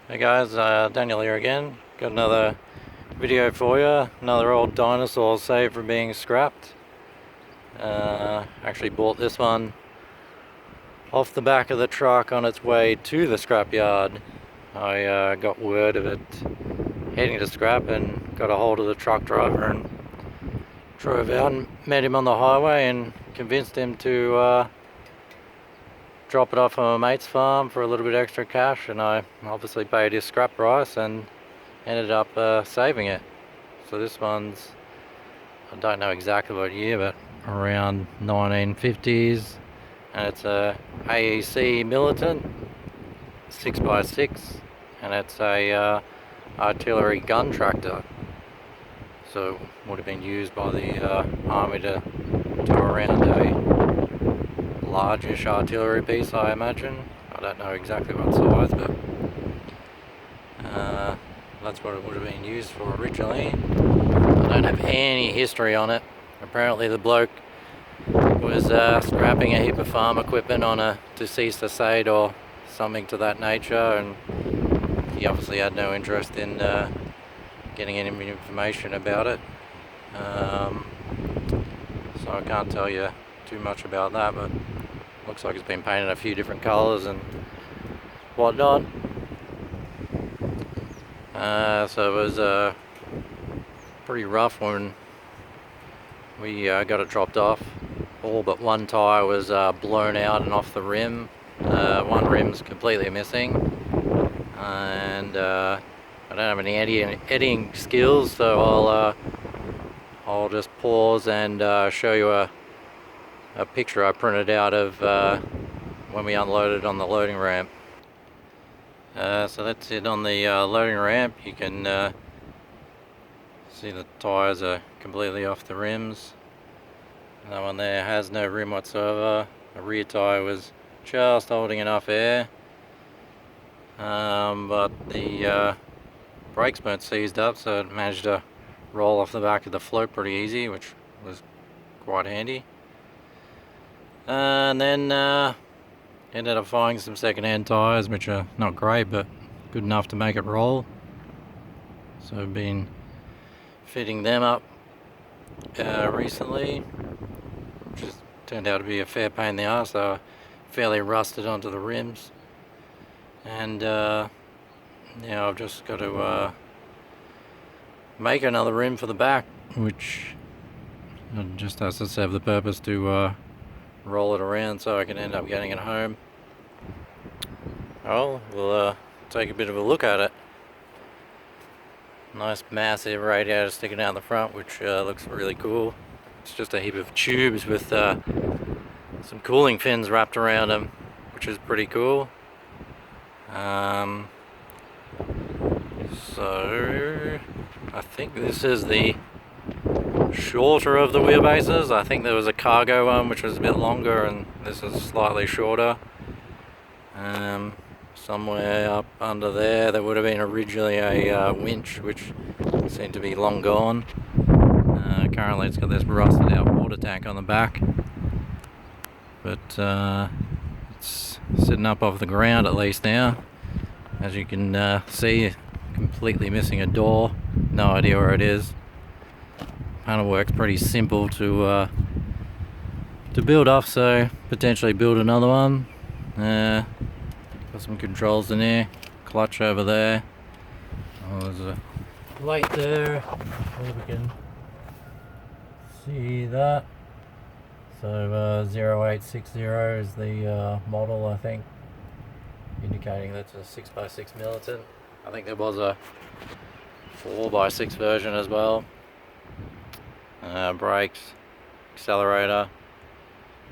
Hey guys, Daniel here again. Got another video for you. Another old dinosaur saved from being scrapped. Actually bought this one off the back of the truck on its way to the scrapyard. I got word of it heading to scrap and got a hold of the truck driver and drove out and met him on the highway and convinced him to drop it off on my mate's farm for a little bit extra cash, and I obviously paid his scrap price and ended up saving it. So this one's, I don't know exactly what year, but around 1950s, and it's a AEC Militant 6x6, and it's a artillery gun tractor. So would have been used by the army to tow around a largish artillery piece, I imagine. I don't know exactly what size, but that's what it would have been used for originally. I don't have any history on it. Apparently the bloke was scrapping a heap of farm equipment on a deceased estate or something to that nature, and he obviously had no interest in getting any information about it. So I can't tell you too much about that, but looks like it's been painted a few different colours and whatnot. So it was pretty rough when we got it dropped off. All but one tyre was blown out and off the rim. One rim's completely missing, and I don't have any editing skills, so I'll just pause and show you a picture I printed out of when we unloaded on the loading ramp. So that's it on the loading ramp. You can see the tyres are completely off the rims. That one there has no rim whatsoever. The rear tyre was just holding enough air, but the brakes weren't seized up, so it managed to roll off the back of the float pretty easy, which was quite handy. And then ended up finding some second-hand tyres, which are not great but good enough to make it roll. So I've been fitting them up recently, which has turned out to be a fair pain in the arse. They were fairly rusted onto the rims, and now I've just got to make another rim for the back, which just has to serve the purpose to roll it around so I can end up getting it home. Oh, we'll take a bit of a look at it. Nice massive radiator sticking out the front, which looks really cool. It's just a heap of tubes with some cooling fins wrapped around them, which is pretty cool. So I think this is the shorter of the wheelbases. I think there was a cargo one which was a bit longer, and this is slightly shorter. Somewhere up under there would have been originally a winch, which seemed to be long gone. Currently it's got this rusted out water tank on the back, but it's sitting up off the ground at least now. As you can see, completely missing a door. No idea where it is. Panel work's pretty simple to build off, so potentially build another one. Got some controls in there, clutch over there. Oh, there's a light there. If we can see that. So 0860 is the model, I think, indicating that's a 6x6 Militant. I think there was a 4x6 version as well. Brakes, accelerator.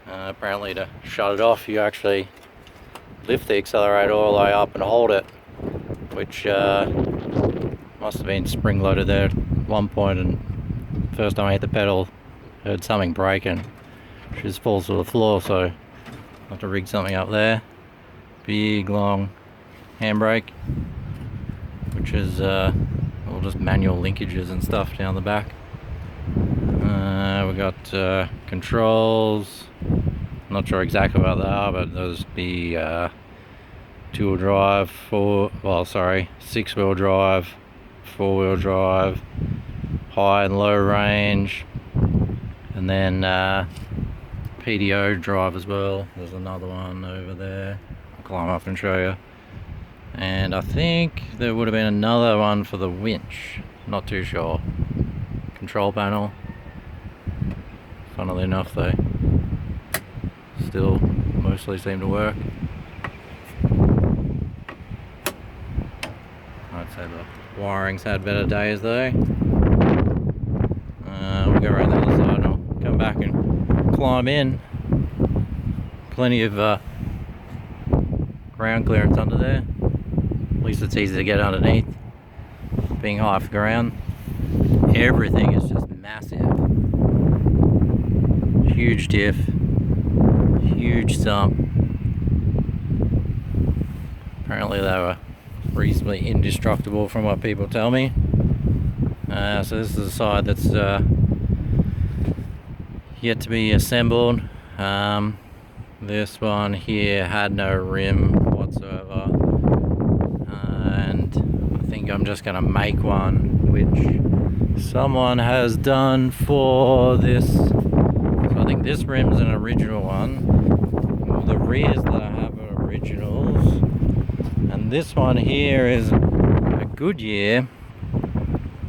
Apparently to shut it off you actually lift the accelerator all the way up and hold it, which must have been spring loaded there at one point, and first time I hit the pedal heard something breaking, which just falls to the floor, so I have to rig something up there. Big long handbrake, which is all just manual linkages and stuff down the back. We got controls. Not sure exactly what they are, but those be dual drive, six-wheel drive, four-wheel drive, high and low range, and then PDO drive as well. There's another one over there. I'll climb up and show you. And I think there would have been another one for the winch. Not too sure. Control panel. Funnily enough, they still mostly seem to work. I'd say the wiring's had better days though. We'll go around the other side and I'll come back and climb in. Plenty of ground clearance under there. At least it's easy to get underneath, being high off the ground. Everything is just massive. Huge diff, huge sump. Apparently they were reasonably indestructible from what people tell me. So this is the side that's yet to be assembled. This one here had no rim whatsoever, and I think I'm just going to make one, which someone has done for this. So I think this rim's an original one. The rears that I have are originals, and this one here is a Goodyear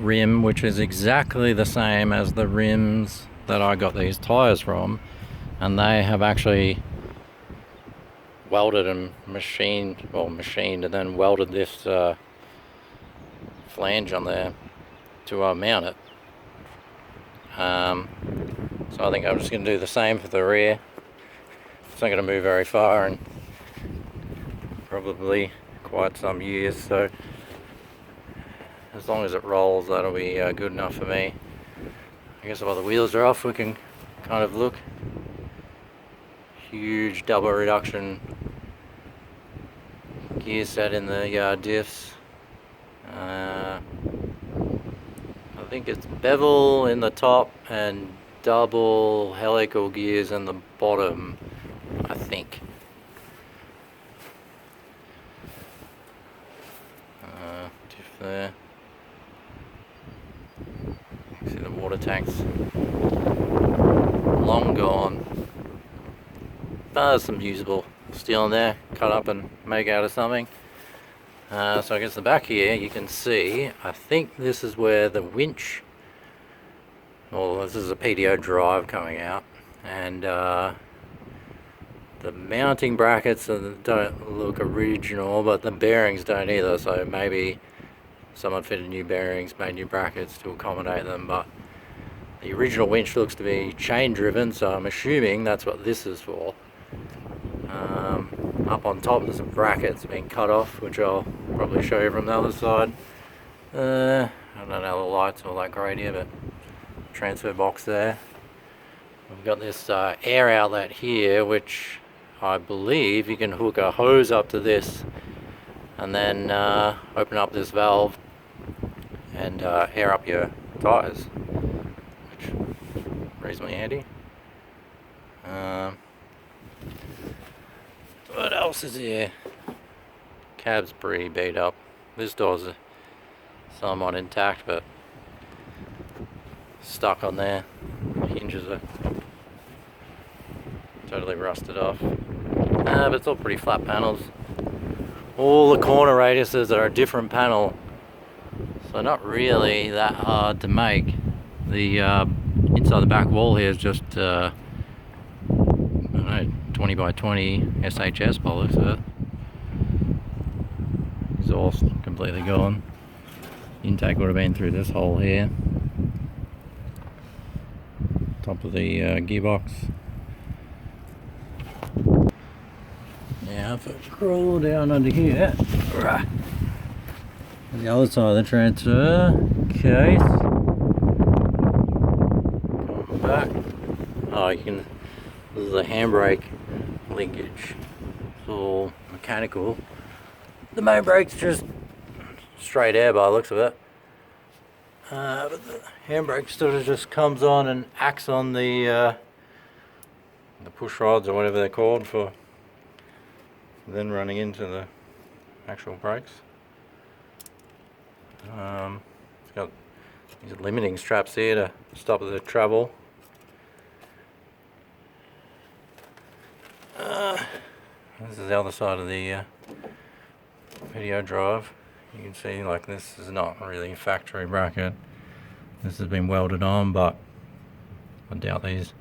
rim, which is exactly the same as the rims that I got these tires from, and they have actually welded and machined and then welded this flange on there to mount it. So I think I'm just going to do the same for the rear. It's not going to move very far and probably quite some years, so as long as it rolls, that'll be good enough for me. I guess while the wheels are off, we can kind of look. Huge double reduction gear set in the diffs. I think it's bevel in the top and double helical gears in the bottom, I think. Diff there. See the water tanks long gone. But there's some usable steel in there, cut up and make out of something. So I guess the back here you can see, I think this is where the winch, well, this is a PDO drive coming out, and the mounting brackets don't look original, but the bearings don't either, so maybe someone fitted new bearings, made new brackets to accommodate them, but the original winch looks to be chain driven, so I'm assuming that's what this is for. Up on top there's some brackets being cut off, which I'll probably show you from the other side. I don't know the lights all that great here, but transfer box there. We've got this air outlet here, which I believe you can hook a hose up to this and then open up this valve and air up your tires, which is reasonably handy. What else is here? Cab's pretty beat up. This door's somewhat intact, but stuck on there. The hinges are totally rusted off. But it's all pretty flat panels. All the corner radiuses are a different panel, so not really that hard to make. The inside the back wall here is just I don't know, 20 by 20 SHS by the looks of it. Exhaust completely gone. Intake would have been through this hole here. Top of the gearbox. Now if I crawl down under here, the other side of the transfer case. Coming back. Oh, you can. This is a handbrake linkage. It's all mechanical. The main brake's just straight air by the looks of it. But the handbrake sort of just comes on and acts on the push rods or whatever they're called for then running into the actual brakes. It's got these limiting straps here to stop the travel. This is the other side of the video drive. You can see, like, this is not really a factory bracket. This has been welded on, but I doubt these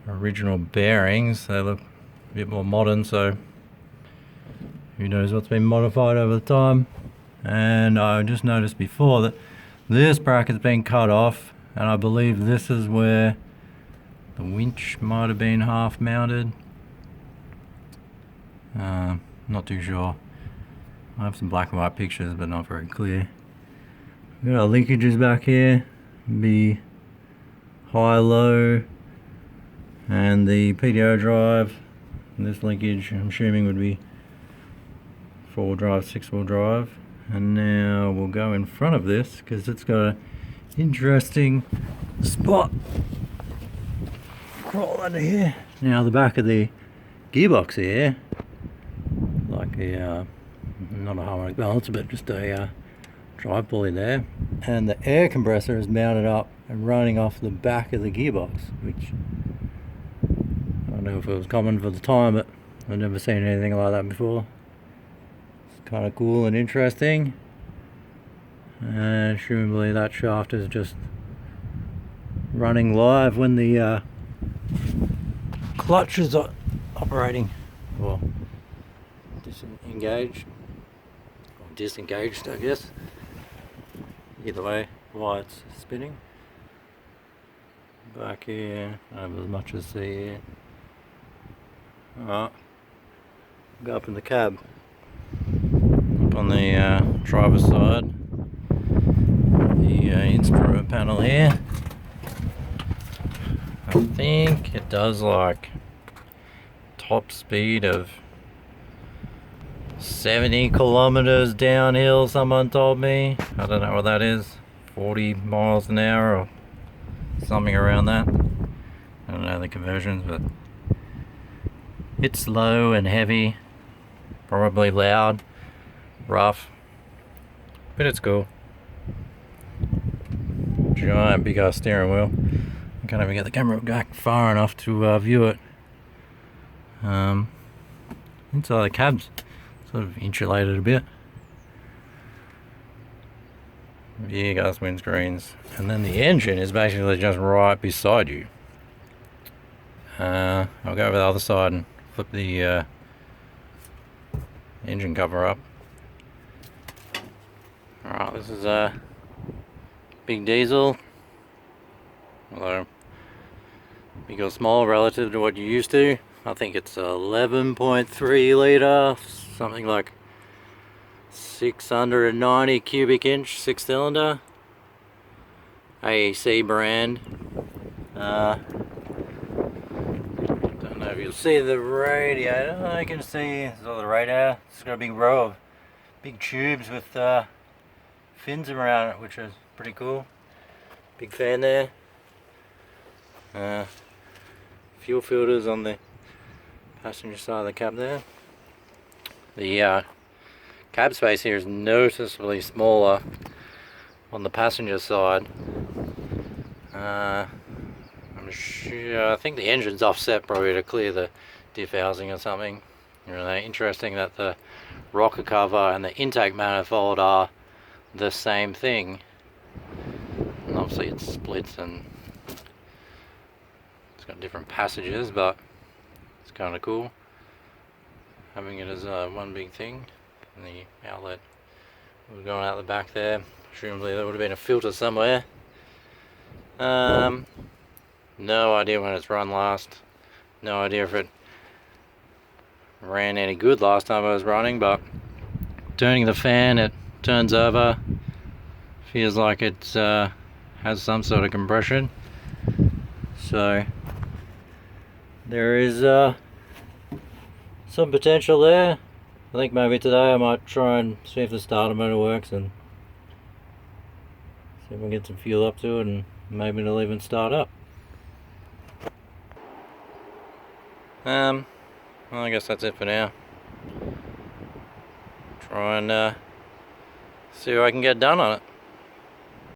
original bearings. They look a bit more modern, so who knows what's been modified over the time. And I just noticed before that this bracket's been cut off, and I believe this is where the winch might have been half mounted. Not too sure. I have some black and white pictures, but not very clear. We've got our linkages back here, be high, low, and the PTO drive. And this linkage, I'm assuming, would be 4-wheel drive, 6-wheel drive. And now we'll go in front of this because it's got an interesting spot. Crawl under here. Now the back of the gearbox here, like a not a harmonic balancer, but just a drive pulley there, and the air compressor is mounted up and running off the back of the gearbox, which I don't know if it was common for the time, but I've never seen anything like that before. It's kind of cool and interesting, and presumably that shaft is just running live when the clutch is operating, or disengaged, I guess. Either way, why it's spinning. Back here, I don't have as much as the go up in the cab, up on the driver's side, the instrument panel here. I think it does like top speed of 70 kilometers downhill, someone told me. I don't know what that is, 40 miles an hour or something around that. I don't know the conversions, but it's slow and heavy, probably loud, rough, but it's cool. Giant big ass steering wheel. I can't even get the camera back far enough to view it. Inside the cab's sort of insulated a bit. Rear gas windscreens, and then the engine is basically just right beside you. I'll go over the other side and flip the engine cover up. Alright, this is a big diesel, although big or small relative to what you're used to. I think it's 11.3 litre, something like 690 cubic inch, 6-cylinder, AEC brand. Don't know if you'll see the radiator. I can see it's all the radiator. It's got a big row of big tubes with fins around it, which is pretty cool. Big fan there. Fuel filters on the passenger side of the cab there. The cab space here is noticeably smaller on the passenger side. I'm sure, I think the engine's offset probably to clear the diff housing or something. Really interesting that the rocker cover and the intake manifold are the same thing. And obviously it splits and it's got different passages, but it's kind of cool having it as one big thing. And the outlet was going out the back there. Presumably there would have been a filter somewhere. No idea when it's run last. No idea if it ran any good last time I was running, but turning the fan, it turns over. Feels like it has some sort of compression. So there is some potential there. I think maybe today I might try and see if the starter motor works and see if we can get some fuel up to it, and maybe it'll even start up. Well, I guess that's it for now. and see what I can get done on it.